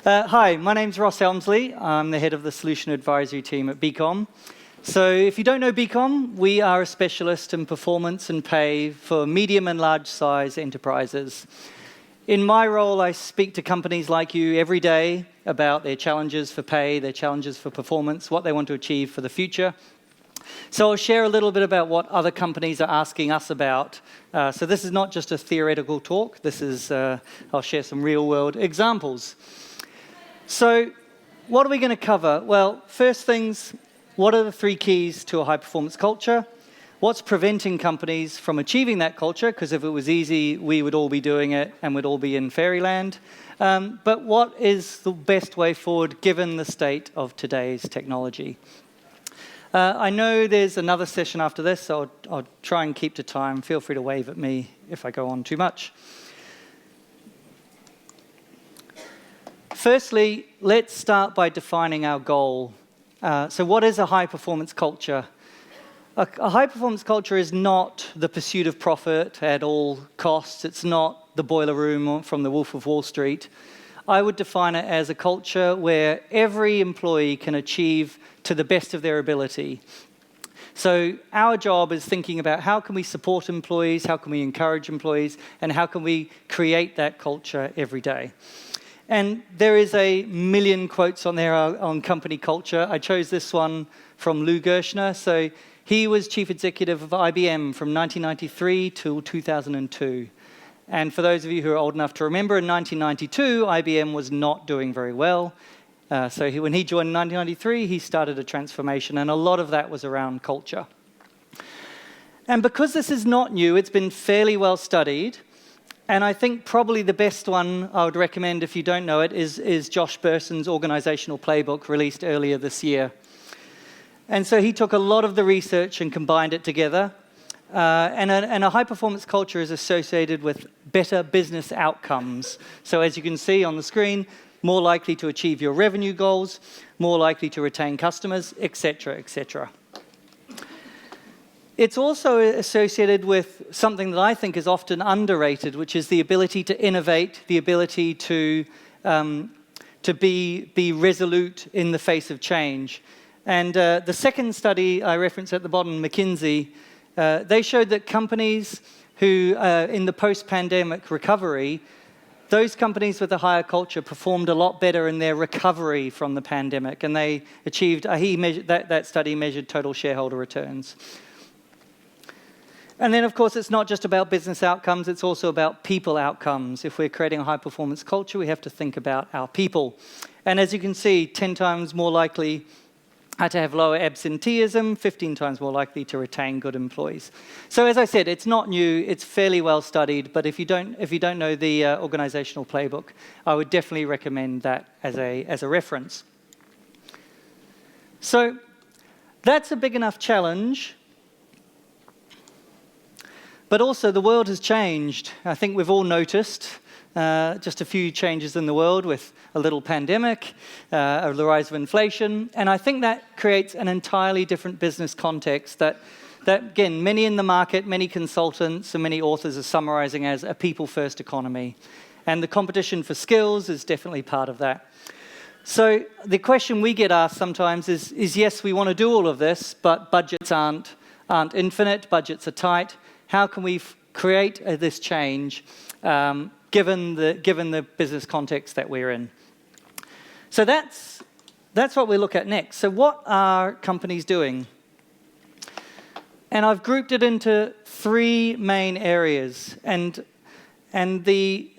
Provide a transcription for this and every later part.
Hi, my name's Ross Elmsly. I'm the head of the Solution Advisory team at Beqom. So if you don't know Beqom, we are a specialist in performance and pay for medium and large size enterprises. In my role, I speak to companies like you every day about their challenges for pay, their challenges for performance, what they want to achieve for the future. So I'll share a little bit about what other companies are asking us about. So this is not just a theoretical talk. This is, I'll share some real-world examples. So what are we going to cover? Well, first things, what are the 3 keys to a high-performance culture? What's preventing companies from achieving that culture? Because if it was easy, we would all be doing it and we'd all be in fairyland. But what is the best way forward given the state of today's technology? I know there's another session after this, so I'll try and keep to time. Feel free to wave at me if I go on too much. Firstly, let's start by defining our goal. So what is a high-performance culture? A high-performance culture is not the pursuit of profit at all costs. It's not the boiler room from the Wolf of Wall Street. I would define it as a culture where every employee can achieve to the best of their ability. So our job is thinking about how can we support employees, how can we encourage employees, and how can we create that culture every day. And there is a million quotes on there on company culture. I chose this one from Lou Gershner. So he was chief executive of IBM from 1993 till 2002. And for those of you who are old enough to remember, in 1992, IBM was not doing very well. So when he joined in 1993, he started a transformation, and a lot of that was around culture. And because this is not new, it's been fairly well studied. And I think probably the best one I would recommend, if you don't know it, is Josh Berson's organizational playbook released earlier this year. And so he took a lot of the research and combined it together. And a high-performance culture is associated with better business outcomes. So as you can see on the screen, more likely to achieve your revenue goals, more likely to retain customers, etc., etc. It's also associated with something that I think is often underrated, which is the ability to innovate, the ability to be resolute in the face of change. And the second study I referenced at the bottom, McKinsey, they showed that companies who, in the post-pandemic recovery, those companies with a higher culture performed a lot better in their recovery from the pandemic, and they achieved, that study measured total shareholder returns. And then, of course, it's not just about business outcomes, it's also about people outcomes. If we're creating a high-performance culture, we have to think about our people. And as you can see, 10 times more likely to have lower absenteeism, 15 times more likely to retain good employees. So as I said, it's not new, it's fairly well studied, but if you don't know the organizational playbook, I would definitely recommend that as a reference. So that's a big enough challenge. But also, the world has changed. I think we've all noticed just a few changes in the world with a little pandemic, the rise of inflation, and I think that creates an entirely different business context that again, many in the market, many consultants and many authors are summarizing as a people-first economy. And the competition for skills is definitely part of that. So the question we get asked sometimes is yes, we want to do all of this, but budgets aren't infinite, budgets are tight. How can we create this change given the business context that we're in? So that's what we look at next. So what are companies doing? And I've grouped it into 3 main areas. And the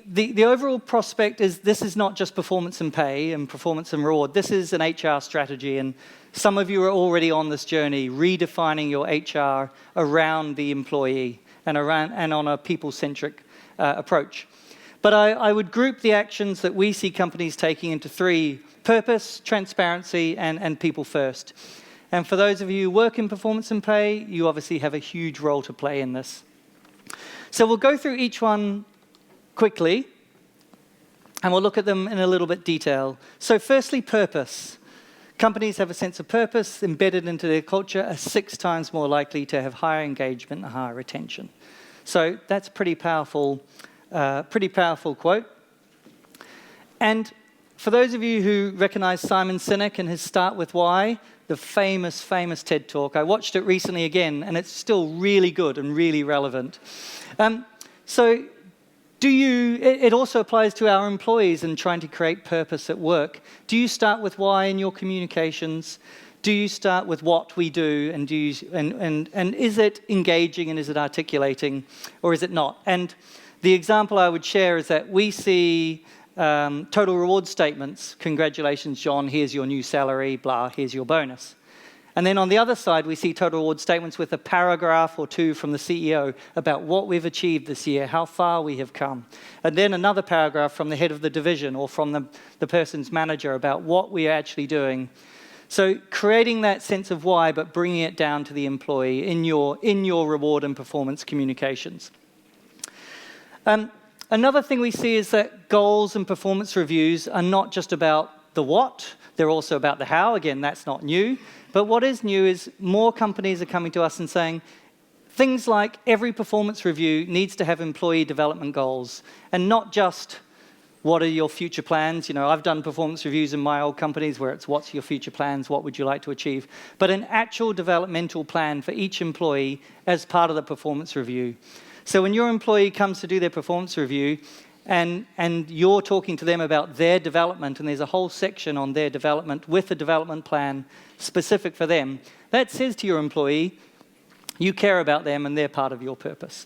overall prospect is this is not just performance and pay and performance and reward. This is an HR strategy, and some of you are already on this journey, redefining your HR around the employee and on a people-centric approach. But I would group the actions that we see companies taking into 3: purpose, transparency, and people first. And for those of you who work in performance and pay, you obviously have a huge role to play in this. So we'll go through each one quickly, and we'll look at them in a little bit detail. So firstly, purpose. Companies have a sense of purpose embedded into their culture, are 6 times more likely to have higher engagement and higher retention. So that's pretty powerful quote. And For those of you who recognize Simon Sinek and his Start With Why, the famous TED Talk, I watched it recently again, and it's still really good and really relevant. It also applies to our employees in trying to create purpose at work. Do you start with why in your communications? Do you start with what we do, and is it engaging and is it articulating, or is it not? And the example I would share is that we see total reward statements. Congratulations, John, here's your new salary, blah, here's your bonus. And then on the other side, we see total reward statements with a paragraph or two from the CEO about what we've achieved this year, how far we have come. And then another paragraph from the head of the division or from the person's manager about what we are actually doing. So creating that sense of why, but bringing it down to the employee in your reward and performance communications. Another thing we see is that goals and performance reviews are not just about the what, they're also about the how. Again, that's not new. But what is new is more companies are coming to us and saying things like every performance review needs to have employee development goals, and not just what are your future plans. You know, I've done performance reviews in my old companies where it's what's your future plans, what would you like to achieve, but an actual developmental plan for each employee as part of the performance review. So when your employee comes to do their performance review, and you're talking to them about their development, and there's a whole section on their development with a development plan specific for them, that says to your employee, you care about them and they're part of your purpose.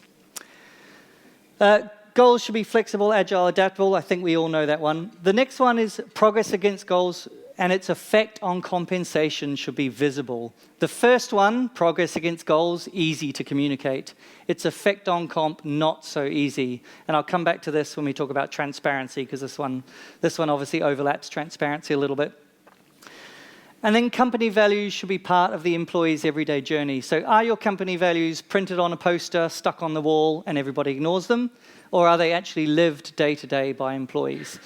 Goals should be flexible, agile, adaptable. I think we all know that one. The next one is progress against goals, and its effect on compensation should be visible. The first one, progress against goals, easy to communicate. Its effect on comp, not so easy. And I'll come back to this when we talk about transparency, because this one obviously overlaps transparency a little bit. And then company values should be part of the employee's everyday journey. So are your company values printed on a poster, stuck on the wall, and everybody ignores them? Or are they actually lived day to day by employees?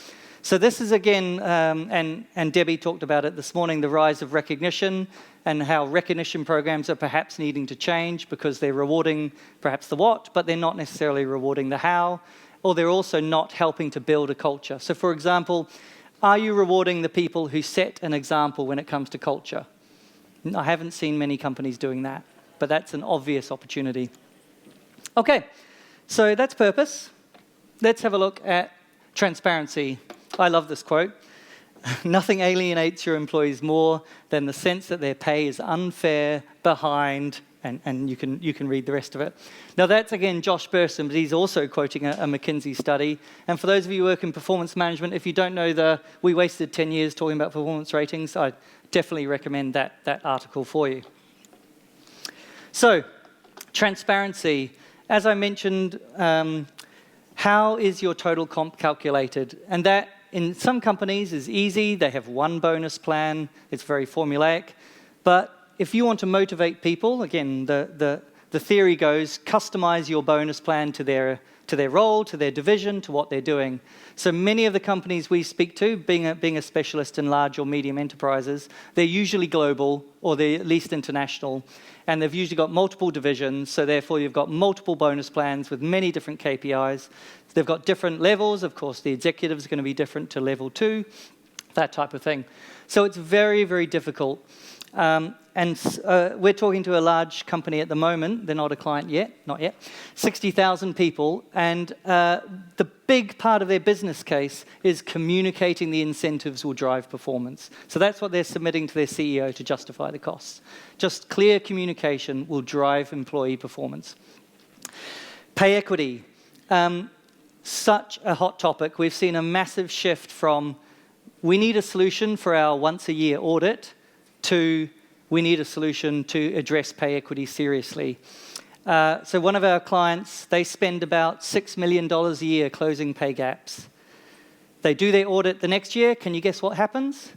So this is, again, and Debbie talked about it this morning, the rise of recognition and how recognition programs are perhaps needing to change because they're rewarding perhaps the what, but they're not necessarily rewarding the how, or they're also not helping to build a culture. So, for example, are you rewarding the people who set an example when it comes to culture? I haven't seen many companies doing that, but that's an obvious opportunity. Okay, so that's purpose. Let's have a look at transparency. I love this quote. Nothing alienates your employees more than the sense that their pay is unfair, behind, and you can read the rest of it. Now that's, again, Josh Burson, but he's also quoting a McKinsey study. And for those of you who work in performance management, if you don't know we wasted 10 years talking about performance ratings, I definitely recommend that article for you. So, transparency. As I mentioned, how is your total comp calculated? And that, in some companies, is easy. They have one bonus plan. It's very formulaic. But if you want to motivate people, again, the theory goes, customize your bonus plan to their role, to their division, to what they're doing. So many of the companies we speak to, being a specialist in large or medium enterprises, they're usually global or they're at least international. And they've usually got multiple divisions, so therefore you've got multiple bonus plans with many different KPIs. They've got different levels. Of course, the executives are going to be different to level 2, that type of thing. So it's very, very difficult. We're talking to a large company at the moment. They're not a client yet, not yet. 60,000 people, and the big part of their business case is communicating the incentives will drive performance. So that's what they're submitting to their CEO to justify the costs. Just clear communication will drive employee performance. Pay equity. Such a hot topic. We've seen a massive shift from we need a solution for our once-a-year audit to we need a solution to address pay equity seriously. So one of our clients, they spend about $6 million a year closing pay gaps. They do their audit the next year. Can you guess what happens?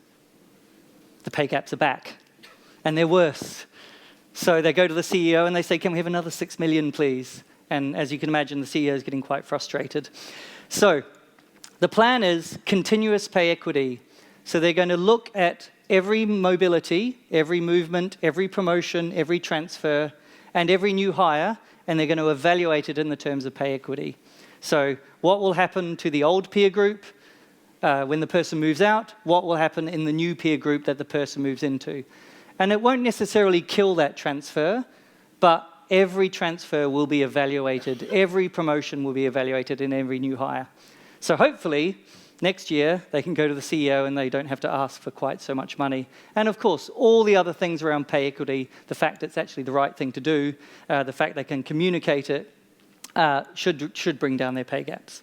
The pay gaps are back, and they're worse. So they go to the CEO and they say, can we have another $6 million, please? And as you can imagine, the CEO is getting quite frustrated. So the plan is continuous pay equity. So they're going to look at every mobility, every movement, every promotion, every transfer, and every new hire, and they're going to evaluate it in the terms of pay equity. So what will happen to the old peer group when the person moves out, what will happen in the new peer group that the person moves into. And it won't necessarily kill that transfer, but every transfer will be evaluated. Every promotion will be evaluated in every new hire. So hopefully, next year, they can go to the CEO and they don't have to ask for quite so much money. And of course, all the other things around pay equity, the fact it's actually the right thing to do, the fact they can communicate it, should bring down their pay gaps.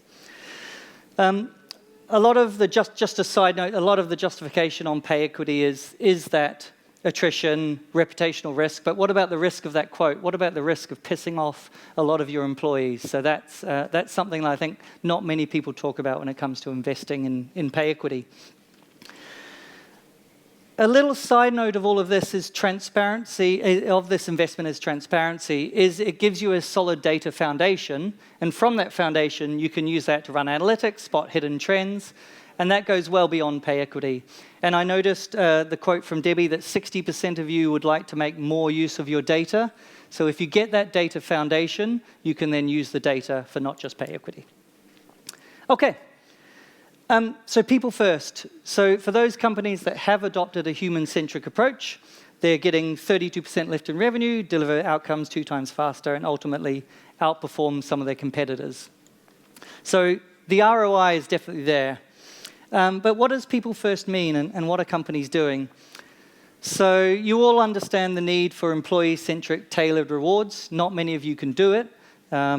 A lot of the, just a side note, a lot of the justification on pay equity is that attrition, reputational risk, but what about the risk of that quote? What about the risk of pissing off a lot of your employees? So that's something that I think not many people talk about when it comes to investing in pay equity. A little side note of all of this is transparency, of this investment is transparency, is it gives you a solid data foundation, and from that foundation you can use that to run analytics, spot hidden trends, and that goes well beyond pay equity. And I noticed the quote from Debbie that 60% of you would like to make more use of your data. So if you get that data foundation, you can then use the data for not just pay equity. Okay, so people first. So for those companies that have adopted a human-centric approach, they're getting 32% lift in revenue, deliver outcomes 2 times faster, and ultimately outperform some of their competitors. So the ROI is definitely there. But what does people first mean, and what are companies doing? So you all understand the need for employee-centric tailored rewards. Not many of you can do it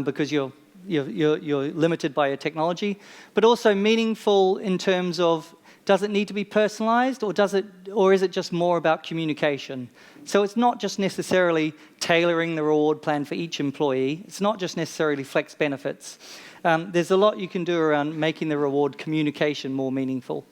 because you're limited by your technology, but also meaningful in terms of, does it need to be personalized, or is it just more about communication? So it's not just necessarily tailoring the reward plan for each employee. It's not just necessarily flex benefits. There's a lot you can do around making the reward communication more meaningful.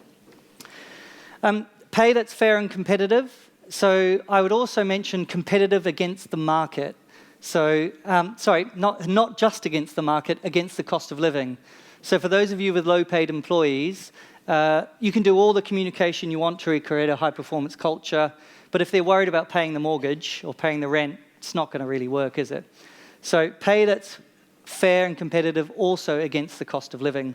Pay that's fair and competitive. So I would also mention competitive against the market. So, sorry, not just against the market, against the cost of living. So for those of you with low-paid employees, you can do all the communication you want to create a high-performance culture, but if they're worried about paying the mortgage or paying the rent, it's not going to really work, is it? So pay that's fair and competitive also against the cost of living.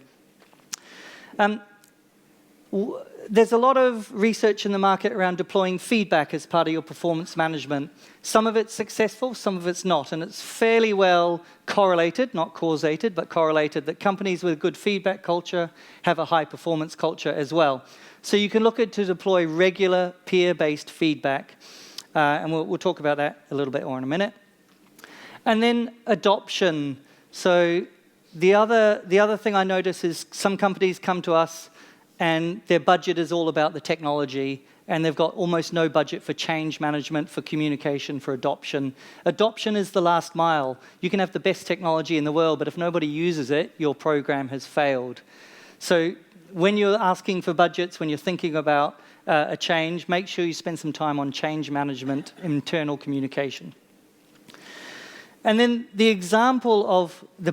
There's a lot of research in the market around deploying feedback as part of your performance management. Some of it's successful, some of it's not, and it's fairly well correlated, not causated, but correlated, that companies with good feedback culture have a high performance culture as well. So you can look at to deploy regular peer-based feedback, and we'll talk about that a little bit more in a minute. And then adoption. So the other thing I notice is some companies come to us and their budget is all about the technology, and they've got almost no budget for change management, for communication, for adoption. Adoption is the last mile. You can have the best technology in the world, but if nobody uses it, your program has failed. So when you're asking for budgets, when you're thinking about a change, make sure you spend some time on change management, internal communication. And then the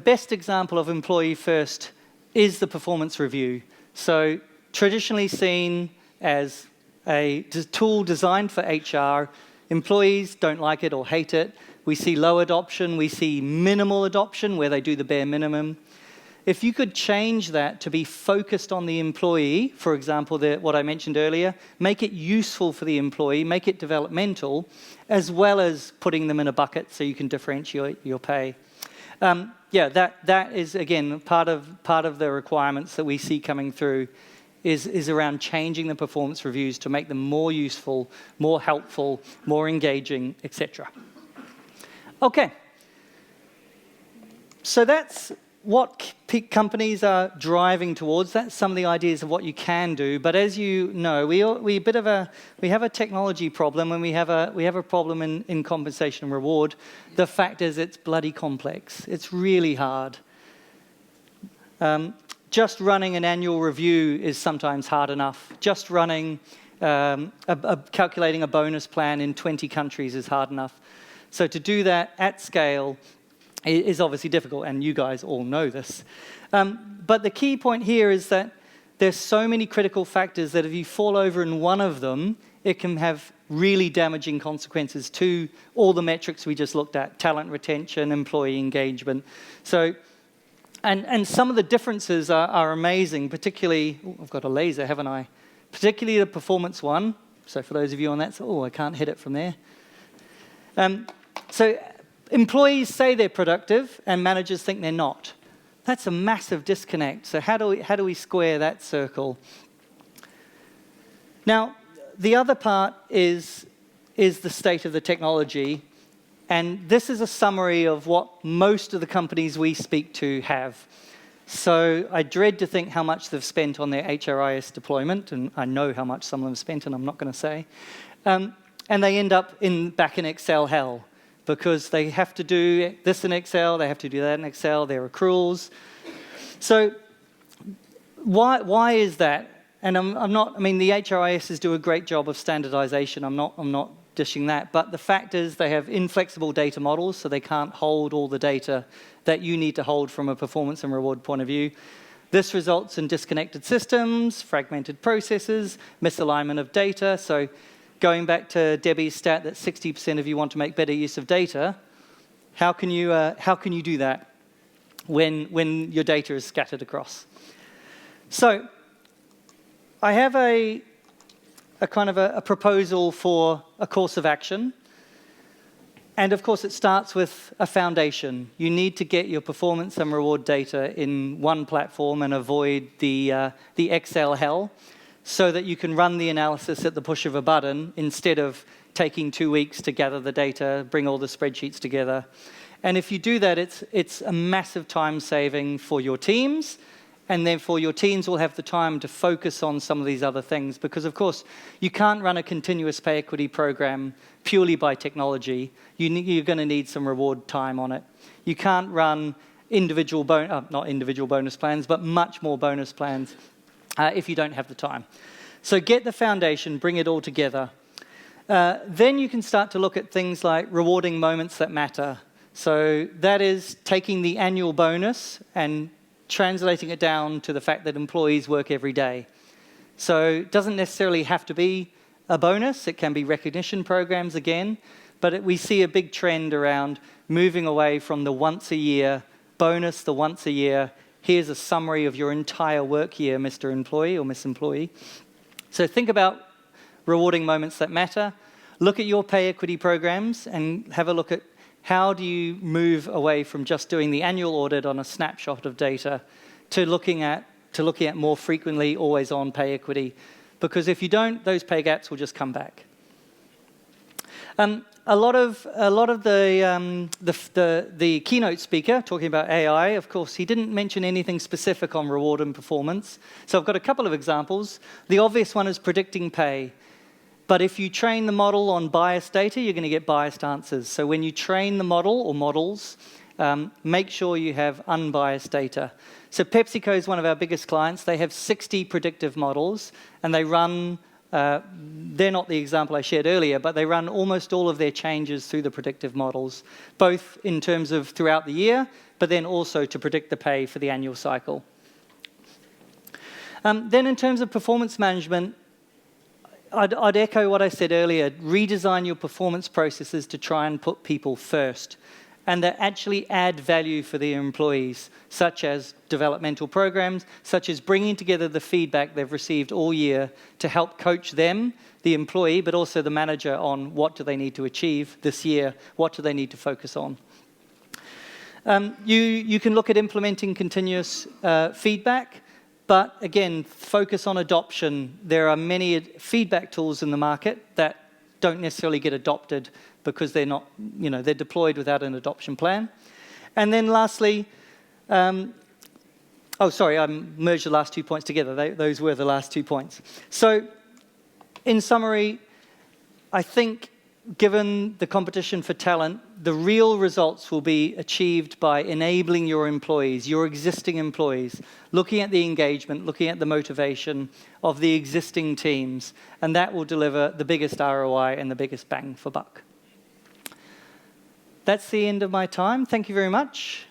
best example of employee first is the performance review. So traditionally seen as a tool designed for HR, employees don't like it or hate it. We see low adoption, we see minimal adoption where they do the bare minimum. If you could change that to be focused on the employee, for example, what I mentioned earlier, make it useful for the employee, make it developmental, as well as putting them in a bucket so you can differentiate your pay. Yeah, that is, again, part of the requirements that we see coming through is around changing the performance reviews to make them more useful, more helpful, more engaging, etc. Okay. So that's what companies are driving towards. That's some of the ideas of what you can do. But as you know, we have a technology problem, and we have a problem in compensation and reward. The fact is, it's bloody complex. It's really hard. Just running an annual review is sometimes hard enough. Just running calculating a bonus plan in 20 countries is hard enough. So to do that at scale is obviously difficult, and you guys all know this. But the key point here is that there's so many critical factors that if you fall over in one of them, it can have really damaging consequences to all the metrics we just looked at: talent retention, employee engagement. So And some of the differences are amazing, particularly, I've got a laser, haven't I? Particularly the performance one. So for those of you on that, I can't hit it from there. So employees say they're productive and managers think they're not. That's a massive disconnect. So how do we square that circle? Now, the other part is the state of the technology. And this is a summary of what most of the companies we speak to have. So I dread to think how much they've spent on their HRIS deployment, and I know how much some of them spent, and I'm not going to say. And they end up back in Excel hell, because they have to do this in Excel, they have to do that in Excel, their accruals. So why is that? And the HRISs do a great job of standardization. I'm not dishing that. But the fact is they have inflexible data models, so they can't hold all the data that you need to hold from a performance and reward point of view. This results in disconnected systems, fragmented processes, misalignment of data. So going back to Debbie's stat that 60% of you want to make better use of data, how can you do that when your data is scattered across? So I have a kind of a proposal for a course of action. And of course, it starts with a foundation. You need to get your performance and reward data in one platform and avoid the Excel hell, so that you can run the analysis at the push of a button instead of taking 2 weeks to gather the data, bring all the spreadsheets together. And if you do that, it's a massive time saving for your teams. And therefore, your teams will have the time to focus on some of these other things. Because, of course, you can't run a continuous pay equity program purely by technology. You're going to need some reward time on it. You can't run not individual bonus plans, but much more bonus plans if you don't have the time. So get the foundation, bring it all together. Then you can start to look at things like rewarding moments that matter. So that is taking the annual bonus and translating it down to the fact that employees work every day. So it doesn't necessarily have to be a bonus. It can be recognition programs again. But we see a big trend around moving away from the once-a-year bonus, the once-a-year, here's a summary of your entire work year, Mr. Employee or Miss Employee. So think about rewarding moments that matter. Look at your pay equity programs and have a look at how do you move away from just doing the annual audit on a snapshot of data to looking at more frequently always-on pay equity? Because if you don't, those pay gaps will just come back. A lot of the keynote speaker talking about AI, of course, he didn't mention anything specific on reward and performance. So I've got a couple of examples. The obvious one is predicting pay. But if you train the model on biased data, you're going to get biased answers. So when you train the model or models, make sure you have unbiased data. So PepsiCo is one of our biggest clients. They have 60 predictive models, and they run, they're not the example I shared earlier, but they run almost all of their changes through the predictive models, both in terms of throughout the year, but then also to predict the pay for the annual cycle. Then in terms of performance management, I'd echo what I said earlier. Redesign your performance processes to try and put people first, and that actually add value for the employees, such as developmental programs, such as bringing together the feedback they've received all year to help coach them, the employee, but also the manager on what do they need to achieve this year, what do they need to focus on. You can look at implementing continuous feedback. But again, focus on adoption. There are many feedback tools in the market that don't necessarily get adopted because they're not, they're deployed without an adoption plan. And then lastly, I merged the last 2 points together. Those were the last 2 points. So in summary, I think given the competition for talent, the real results will be achieved by enabling your employees, your existing employees, looking at the engagement, looking at the motivation of the existing teams, and that will deliver the biggest ROI and the biggest bang for buck. That's the end of my time. Thank you very much.